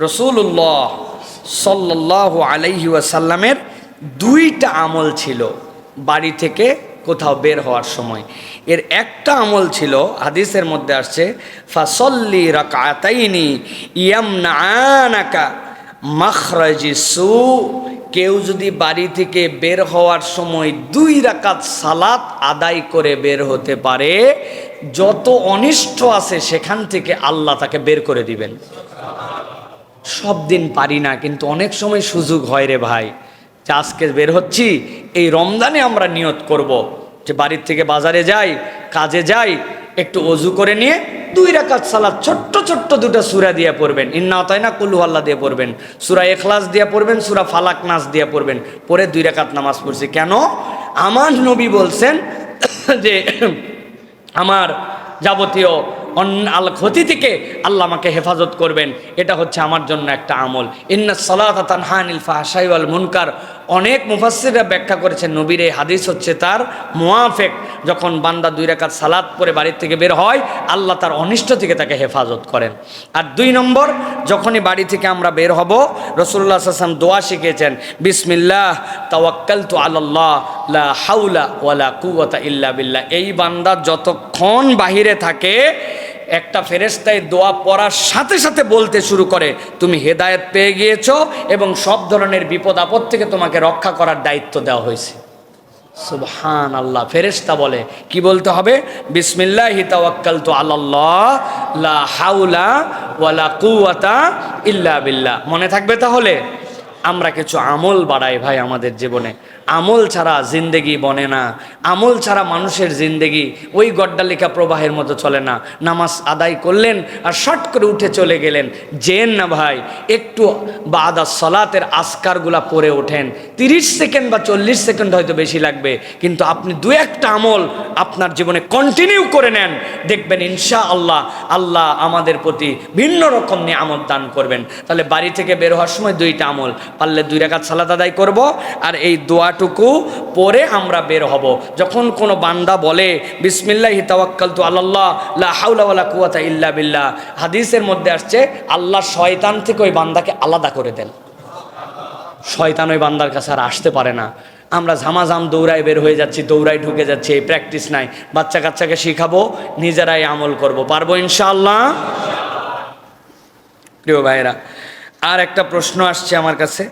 রাসূলুল্লাহ সাল্লাল্লাহু আলাইহি ওয়াসাল্লামের দুইটা আমল ছিল বাড়ি থেকে কোথাও বের হওয়ার সময়। এর একটা আমল ছিল, হাদিসের মধ্যে আসছে, ফাসল্লি রাকাতাইনি ইয়ামনাআনাকা মাখরাজি সু। কেউ যদি বাড়ি থেকে বের হওয়ার সময় 2 রাকাত সালাত আদায় করে বের হতে পারে, যত অনিষ্ট আছে সেখান থেকে আল্লাহ তাকে বের করে দিবেন। সব দিন পারি না, কিন্তু অনেক সময় সুযোগ হয় রে ভাই, যে আজকে বের হচ্ছি, এই রমজানে আমরা নিয়ত করব যে বাড়ির থেকে বাজারে যাই, কাজে যাই, একটু অজু করে নিয়ে 2 রাকাত সালাত ছোট্ট ছোট্ট 2টা সূরা দিয়ে পড়বেন। ইন্না আতাইনা কুল হুয়াল্লাহ দিয়ে পড়বেন, সূরা ইখলাস দিয়ে পড়বেন, সূরা ফালাক নাস দিয়ে পড়বেন, পরে 2 রাকাত নামাজ পড়ছি। কেন? আমার নবী বলছেন যে আমার যাবতীয় আল ক্ষতি থেকে আল্লাহ আমাকে হেফাজত করবেন, এটা হচ্ছে আমার জন্য একটা আমল। ইন্নাস সালাতা তানহা আনিল ফাহশাই ওয়াল মুনকার। অনেক মুফাসসিররা ব্যাখ্যা করেছেন নবীর এই হাদিস হচ্ছে তার মুআফিক। যখন বান্দা 2 রাকাত সালাত পরে বাড়ির থেকে বের হয়, আল্লাহ তার অনিষ্ট থেকে তাকে হেফাজত করেন। আর 2 নম্বর, যখনই বাড়ি থেকে আমরা বের হব, রাসূলুল্লাহ সাল্লাল্লাহু আলাইহি ওয়াসাল্লাম দোয়া শিখিয়েছেন, বিসমিল্লাহ তাওয়াক্কালতু আলাল্লাহ লা হাওলা ওয়ালা কুওয়াতা ইল্লা বিল্লাহ। এই বান্দা যতক্ষণ বাহিরে থাকে, একটা ফেরেশতায় দোয়া পড়ার সাথে সাথে বলতে শুরু করে, তুমি হেদায়েত পেয়ে গিয়েছো এবং সব ধরনের বিপদ আপদ থেকে তোমাকে রক্ষা করার দায়িত্ব দেওয়া হয়েছে। সুবহানাল্লাহ। ফেরেশতা বলে কি বলতে হবে? বিসমিল্লাহি তাওয়াক্কালতু আলাল্লাহ লা হাওলা ওয়ালা কুওয়াতা ইল্লা বিল্লাহ। মনে থাকবে তাহলে? আমরা কিছু আমল বাড়াই ভাই আমাদের জীবনে। আমল ছাড়া জিন্দেগি বনে না, আমল ছাড়া মানুষের জিন্দেগি ওই গড্ডালিকা প্রবাহের মতো চলে না। নামাজ আদায় করলেন আর শর্ট করে উঠে চলে গেলেন, যেন না ভাই, একটু বাদা সলাতের আজকারগুলা পড়ে ওঠেন। 30 সেকেন্ড বা 40 সেকেন্ড হয়তো বেশি লাগবে, কিন্তু আপনি 2-1টা আমল আপনার জীবনে কন্টিনিউ করে নেন, দেখবেন ইনশাআল্লাহ আল্লাহ আমাদের প্রতি ভিন্ন রকম নিয়ামত দান করবেন। তাহলে বাড়ি থেকে বের হওয়ার সময় 2টা আমল, পারলে 2 রাকাত সালাত আদায় করব, আর এই দোয়াটুকু পরে আমরা বের হব। যখন কোনো বান্দা বলে বিসমিল্লাহি তাওয়াক্কালতু আলাল্লাহ লা হাওলা ওয়ালা কুওয়াতা ইল্লা বিল্লাহ, হাদিসের মধ্যে আসছে আল্লাহ শয়তান থেকে ওই বান্দাকে আলাদা করে দেন। শয়তান ওই বান্দার কাছে আর আসতে পারে না। আমরা ঝামাঝাম দৌড়ায় বের হয়ে যাচ্ছি, দৌড়ায় ঢুকে যাচ্ছি, এই প্র্যাকটিস নাই। বাচ্চা কাচ্চাকে শিখাবো, নিজেরাই আমল করব, পারবো ইনশাআল্লাহ। প্রিয় ভাইরা, আর একটা প্রশ্ন আসছে আমার কাছে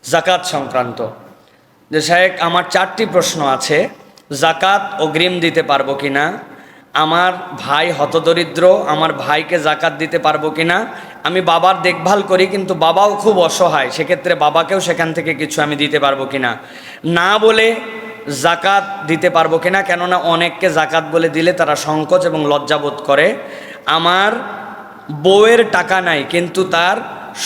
যাকাত সংক্রান্ত, যে শায়েখ আমার 4টি প্রশ্ন আছে। যাকাত অগ্রিম দিতে পারবো কিনা? আমার ভাই হতদরিদ্র, আমার ভাইকে যাকাত দিতে পারবো কিনা? আমি বাবার দেখভাল করি, কিন্তু বাবাও খুব অসহায়, সেক্ষেত্রে বাবাকেও সেখান থেকে কিছু আমি দিতে পারবো কিনা? না বলে যাকাত দিতে পারবো কিনা? কেননা অনেককে যাকাত বলে দিলে তারা সংকোচ এবং লজ্জাবোধ করে। আমার বউয়ের টাকা নাই, কিন্তু তার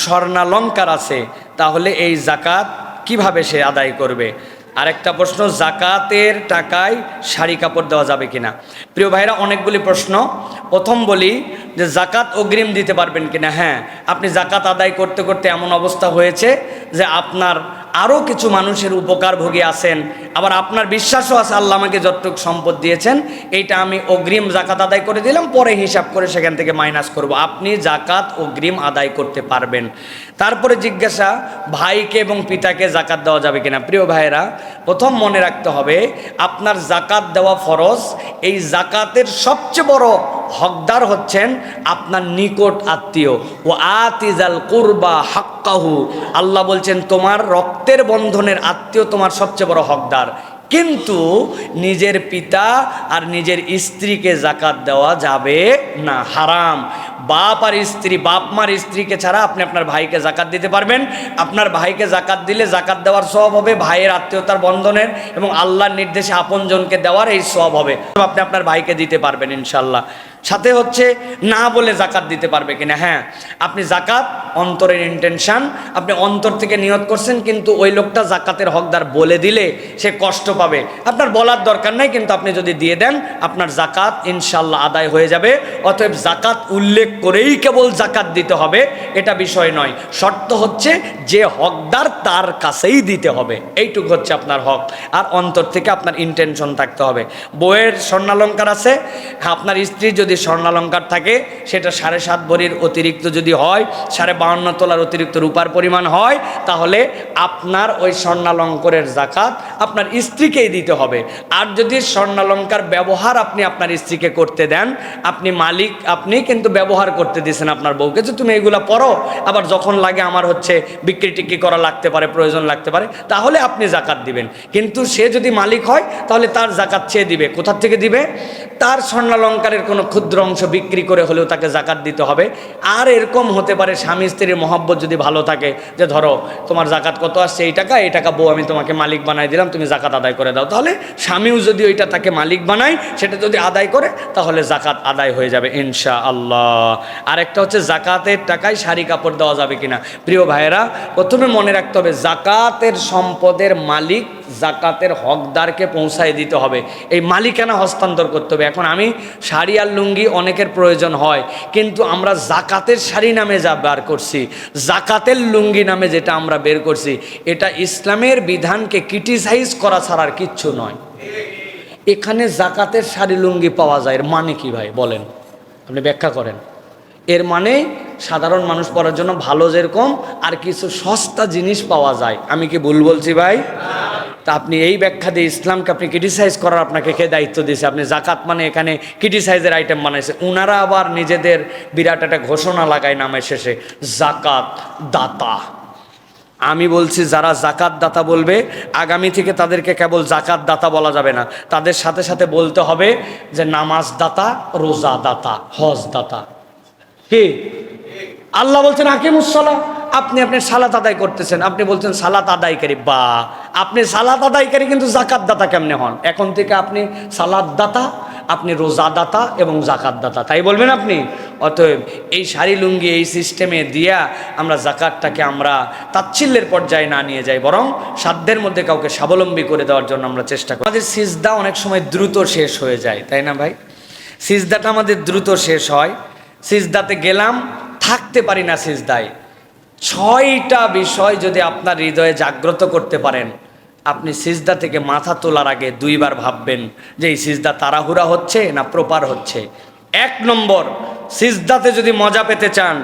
স্বর্ণালঙ্কার আছে, তাহলে এই যাকাত কিভাবে সে আদায় করবে? আরেকটা প্রশ্ন, যাকাতের টাকায় শাড়ি কাপড় দেওয়া যাবে কিনা? প্রিয় ভাইরা, অনেকগুলি প্রশ্ন। প্রথম বলি যে যাকাত অগ্রিম দিতে পারবেন কিনা? হ্যাঁ, আপনি যাকাত আদায় করতে করতে এমন অবস্থা হয়েছে যে আপনার আরও কিছু মানুষের উপকারভোগী আছেন, আবার আপনার বিশ্বাসও আছে আল্লাহ আমাকে যতটুকু সম্পদ দিয়েছেন এইটা আমি অগ্রিম যাকাত আদায় করে দিলাম, পরে হিসাব করে সেখান থেকে মাইনাস করব। আপনি যাকাত অগ্রিম আদায় করতে পারবেন। তারপরে জিজ্ঞাসা, ভাইকে এবং পিতাকে যাকাত দেওয়া যাবে কিনা? প্রিয় ভাইরা, প্রথম মনে রাখতে হবে আপনার যাকাত দেওয়া ফরজ। এই যাকাতের সবচেয়ে বড় হকদার হচ্ছেন আপনার নিকট আত্মীয়। ও আতিজাল কুরবা হাক্কাহু, আল্লাহ বলছেন তোমার রক্তের বন্ধনের আত্মীয় তোমার সবচেয়ে বড় হকদার। কিন্তু নিজের পিতা আর নিজের স্ত্রীকে যাকাত দেওয়া যাবে না, হারাম। বাপ আর স্ত্রী, বাপ মার স্ত্রীকে ছাড়া আপনি আপনার ভাইকে যাকাত দিতে পারবেন। আপনার ভাইকে যাকাত দিলে যাকাত দেওয়ার সওয়াব হবে, ভাইয়ের আত্মীয়তার বন্ধনের এবং আল্লাহর নির্দেশে আপনজনকে দেওয়ার এই সওয়াব হবে। আপনি আপনার ভাইকে দিতে পারবেন ইনশাল্লাহ। সাথে হচ্ছে না বলে যাকাত দিতে পারবে কিনা? হ্যাঁ, আপনি যাকাত অন্তরের ইন্টেনশন, আপনি অন্তর থেকে নিয়ত করছেন, কিন্তু ওই লোকটা যাকাতের হকদার বলে দিলে সে কষ্ট পাবে। আপনার বলার দরকার নাই, কিন্তু আপনি যদি দিয়ে দেন আপনার যাকাত ইনশাল্লাহ আদায় হয়ে যাবে। অতএব যাকাত উল্লেখ করেই কেবল যাকাত দিতে হবে এটা বিষয় নয়, শর্ত হচ্ছে যে হকদার তার কাছেই দিতে হবে, এইটুকু হচ্ছে আপনার হক। আর অন্তর থেকে আপনার ইন্টেনশন থাকতে হবে। বউয়ের স্বর্ণালঙ্কার আছে, আপনার স্ত্রী যদি স্বর্ণালঙ্কার থাকে সেটা 7.5 ভরির অতিরিক্ত যদি হয়, 52 তোলার অতিরিক্ত রূপার পরিমাণ হয়, তাহলে আপনার ওই স্বর্ণালঙ্কারের জাকাত আপনার স্ত্রীকেই দিতে হবে। আর যদি স্বর্ণালঙ্কার ব্যবহার আপনি আপনার স্ত্রীকে করতে দেন, আপনি মালিক, আপনি কিন্তু ব্যবহার করতে দিয়েছেন আপনার বউকে যে তুমি এইগুলা পরো, আবার যখন লাগে আমার হচ্ছে বিক্রি টিক্রি করা লাগতে পারে, প্রয়োজন লাগতে পারে, তাহলে আপনি জাকাত দিবেন। কিন্তু সে যদি মালিক হয় তাহলে তার জাকাত চেয়ে দিবে। কোথা থেকে দিবে? তার স্বর্ণালঙ্কারের কোনো ক্ষুদ্র অংশ বিক্রি করে হলেও তাকে জাকাত দিতে হবে। আর এরকম হতে পারে স্বামী স্ত্রীর মহব্বত যদি ভালো থাকে, যে ধরো তোমার জাকাত কত আসছে, এই টাকা বউ আমি তোমাকে মালিক বানাই দিলাম, তুমি জাকাত আদায় করে দাও, তাহলে স্বামীও যদি ওইটা তাকে মালিক বানায়, সেটা যদি আদায় করে, তাহলে জাকাত আদায় হয়ে যাবে ইনশাআল্লাহ। আরেকটা হচ্ছে জাকাতের টাকায় শাড়ি কাপড় দেওয়া যাবে কিনা। প্রিয় ভাইয়েরা, প্রথমে মনে রাখতে হবে জাকাতের সম্পদের মালিক জাকাতের হকদারকে পৌঁছায় দিতে হবে, এই মালিকানা হস্তান্তর করতে হবে। এখন আমি শাড়ি আর লুঙ্গি অনেকের প্রয়োজন হয়, কিন্তু আমরা জাকাতের শাড়ি নামে যা বের করছি, জাকাতের লুঙ্গি নামে যেটা আমরা বের করছি, এটা ইসলামের বিধানকে ক্রিটিসাইজ করা ছাড়ার কিচ্ছু নয়। এখানে জাকাতের শাড়ি লুঙ্গি পাওয়া যায়, এর মানে কি ভাই বলেন, আপনি ব্যাখ্যা করেন। এর মানে সাধারণ মানুষ পড়ার জন্য ভালো যেরকম আর কিছু সস্তা জিনিস পাওয়া যায়। আমি কি ভুল বলছি ভাই? তা আপনি এই ব্যাখ্যা দিয়ে ইসলামকে আপনি ক্রিটিসাইজ করার আপনাকে কে দায়িত্ব দিয়েছে? আপনি জাকাত মানে এখানে ক্রিটিসাইজের আইটেম বানাইছে। উনারা আবার নিজেদের বিরাট একটা ঘোষণা লাগায় নামের শেষে, জাকাত দাতা। আমি বলছি যারা জাকাত দাতা বলবে, আগামী থেকে তাদেরকে কেবল জাকাত দাতা বলা যাবে না, তাদের সাথে সাথে বলতে হবে যে নামাজ দাতা, রোজা দাতা, হজ দাতা। কি আল্লাহ বলছেন আকিমুস সালাহ, আপনি আপনার সালাত আদায় করতেছেন, আপনি বলছেন সালাত আদায়কারী, বা আপনি সালাত আদায়কারী কিন্তু জাকাত দাতা কেমনে হন? এখন থেকে আপনি সালাত দাতা, আপনি রোজা দাতা এবং জাকাত দাতা, তাই বলবেন আপনি। অতএব এই শাড়ি লুঙ্গি এই সিস্টেমে দিয়া আমরা জাকাতটাকে আমরা তাচ্ছিল্যের পর্যায়ে না নিয়ে যাই, বরং সাধ্যের মধ্যে কাউকে স্বাবলম্বী করে দেওয়ার জন্য আমরা চেষ্টা করি। আমাদের সিজদা অনেক সময় দ্রুত শেষ হয়ে যায়, তাই না ভাই? সিজদাটা আমাদের দ্রুত শেষ হয়, সিজদাতে গেলাম, থাকতে পারি না সিজদায়। 6টা বিষয় যদি আপনার হৃদয়ে জাগ্রত করতে পারেন, আপনি সিজদা থেকে মাথা তোলার আগে 2 বার ভাববেন যে এই সিজদা তাড়াহুড়া হচ্ছে না প্রপার হচ্ছে। 1 নম্বর, সিজদাতে যদি মজা পেতে চান,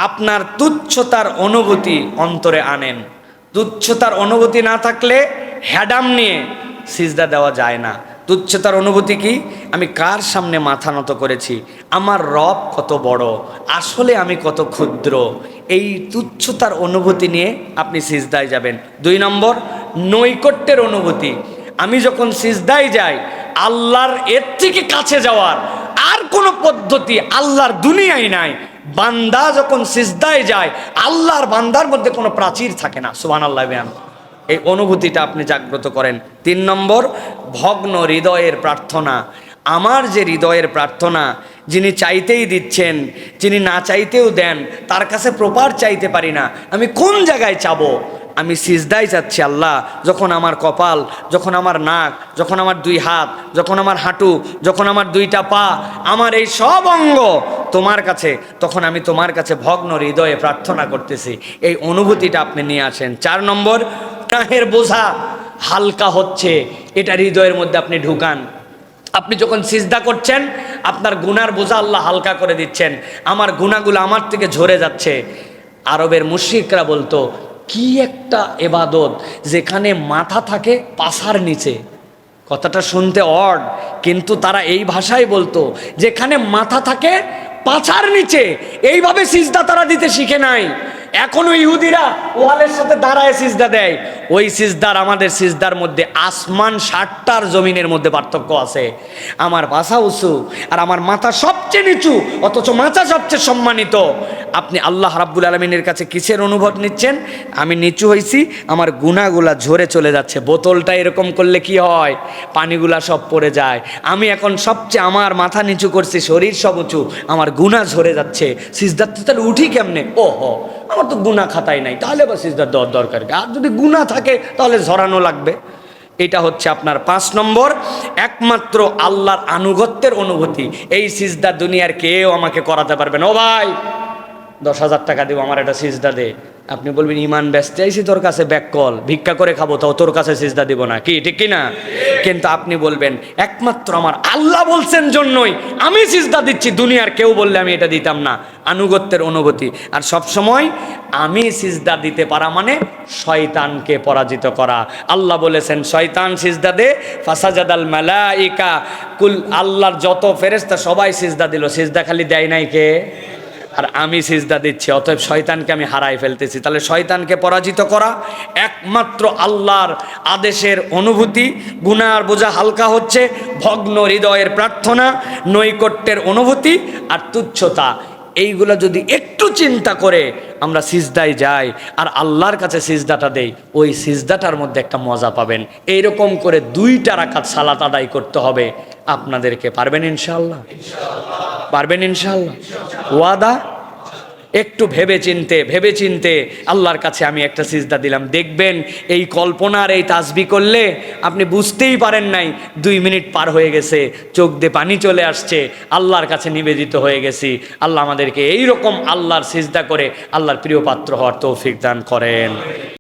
আপনার তুচ্ছতার অনুভূতি অন্তরে আনেন। তুচ্ছতার অনুভূতি না থাকলে হ্যাডাম নিয়ে সিজদা দেওয়া যায় না। তুচ্ছতার অনুভূতি কি? আমি কার সামনে মাথা নত করেছি, আমার রব কত বড়, আসলে আমি কত ক্ষুদ্র, এই তুচ্ছতার অনুভূতি নিয়ে আপনি সিজদায় যাবেন। 2 নম্বর, নৈকট্যের অনুভূতি। আমি যখন সিজদায় যাই, আল্লাহর এর থেকে কাছে যাওয়ার আর কোনো পদ্ধতি আল্লাহর দুনিয়ায় নাই। বান্দা যখন সিজদায় যায়, আল্লাহর বান্দার মধ্যে কোনো প্রাচীর থাকে না। সুবহানাল্লাহ। এই অনুভূতিটা আপনি জাগ্রত করেন। 3 নম্বর, ভগ্ন হৃদয়ের প্রার্থনা। আমার যে হৃদয়ের প্রার্থনা, যিনি চাইতেই দিচ্ছেন, যিনি না চাইতেও দেন, তার কাছে প্রপার চাইতে পারি না, আমি কোন জায়গায় চাবো? আমি সিজদায় চাচ্ছি আল্লাহ, যখন আমার কপাল, যখন আমার নাক, যখন আমার 2 হাত, যখন আমার হাঁটু, যখন আমার 2টা পা, আমার এই সব অঙ্গ তোমার কাছে, তখন আমি তোমার কাছে ভগ্ন হৃদয়ে প্রার্থনা করতেছি। এই অনুভূতিটা আপনি নিয়ে আসেন। 4 নম্বর, গুনাহের বোঝা হালকা হচ্ছে, এটা হৃদয়ের মধ্যে আপনি ঢুকান। আপনি যখন সিজদা করছেন, আপনার গুনার বোঝা আল্লাহ হালকা করে দিচ্ছেন, আমার গুনাহগুলো আমার থেকে ঝরে যাচ্ছে। আরবের মুশরিকরা বলতো, কি একটা ইবাদত যেখানে মাথা থাকে পাছার নিচে। কথাটা শুনতে অড, কিন্তু তারা এই ভাষায় বলতো, যেখানে মাথা থাকে পাছার নিচে। এইভাবে সিজদা তারা দিতে শিখে নাই। এখনো ইহুদিরা ওয়ালের সাথে দাঁড়ায় সিজদা দেয়। ওই সিজদার আমাদের সিজদার মধ্যে আসমান 60টার জমিনের মধ্যে পার্থক্য আছে। আমার পাছা উঁচু আর আমার মাথা সবচেয়ে নিচু, অথচ মাথা সবচেয়ে সম্মানিত। আপনি আল্লাহ রাব্বুল আলামিনের কাছে কিসের অনুভব নিচ্ছেন? আমি নিচু হয়েছি, আমার গুনাহগুলা ঝরে চলে যাচ্ছে। বোতলটা এরকম করলে কি হয়? পানিগুলা সব পড়ে যায়। আমি এখন সবচেয়ে আমার মাথা নিচু করছি, শরীর সব উঁচু, আমার গুনাহ ঝরে যাচ্ছে। সিজদার তাহলে উঠি কেমনে? ওহো, আমার তো গুনাহ খাতাই নাই, তাহলে বা সিজদার দেওয়ার দরকার কি? আর যদি গুনাহ থাকে তাহলে ঝরানো লাগবে। এটা হচ্ছে আপনার 5 নম্বর, একমাত্র আল্লাহর আনুগত্যের অনুভূতি। এই সিজদা দুনিয়ার কেউ আমাকে করাতে পারবে না। ও ভাই, 10,000 টাকা দেবো, আমার একটা সিজদা দে। আপনি বলবেন ইমান ব্যস্ত আইছি তোর কাছে, ব্যাক কল, ভিক্ষা করে খাবো, তাও তোর কাছে সিজদা দিব না, কি ঠিক কিনা? কিন্তু আপনি বলবেন একমাত্র আমার আল্লাহ বলছেন জন্যই আমি সিজদা দিচ্ছি, দুনিয়ার কেউ বললে আমি এটা দিতাম না। আনুগত্যের অনুভূতি। আর সব সময় আমি সিজদা দিতে পারা মানে শয়তানকে পরাজিত করা। আল্লাহ বলেছেন শয়তান সিজদা দে, ফাসাজাদাল মালাইকা কুল, আল্লাহর যত ফেরেশতা সবাই সিজদা দিল, সিজদা খালি দেয় নাই কে? আর আমি সিজদা দিচ্ছি, অতএব শয়তানকে আমি হারাই ফেলতেছি। তাহলে শয়তানকে পরাজিত করা একমাত্র আল্লাহর আদেশের অনুভূতি। গুনার বোঝা হালকা হচ্ছে, ভগ্ন হৃদয়ের প্রার্থনা, নৈকট্যের অনুভূতি আর তুচ্ছতা। এইগুলো যদি একটু চিন্তা করে আমরা সিজদায় যাই আর আল্লাহর কাছে সিজদাটা দেই, ওই সিজদাটার মধ্যে একটা মজা পাবেন। এইরকম করে 2টা রাকাত সালাত আদায় করতে হবে আপনাদেরকে। পারবেন ইনশাআল্লাহ? পারবেন ইনশাআল্লাহ? ওয়াদা? একটু ভেবে চিনতে আল্লাহর কাছে আমি একটা সিজদা দিলাম, দেখবেন এই কল্পনার এই তাসবিহ করলে আপনি বুঝতেই পারেন নাই 2 মিনিট পার হয়ে গেছে, চোখ দিয়ে পানি চলে আসছে, আল্লাহর কাছে নিবেদিত হয়ে গেছি। আল্লাহ আমাদেরকে এই রকম আল্লাহর সিজদা করে আল্লাহর প্রিয় পাত্র হওয়ার তৌফিক দান করেন।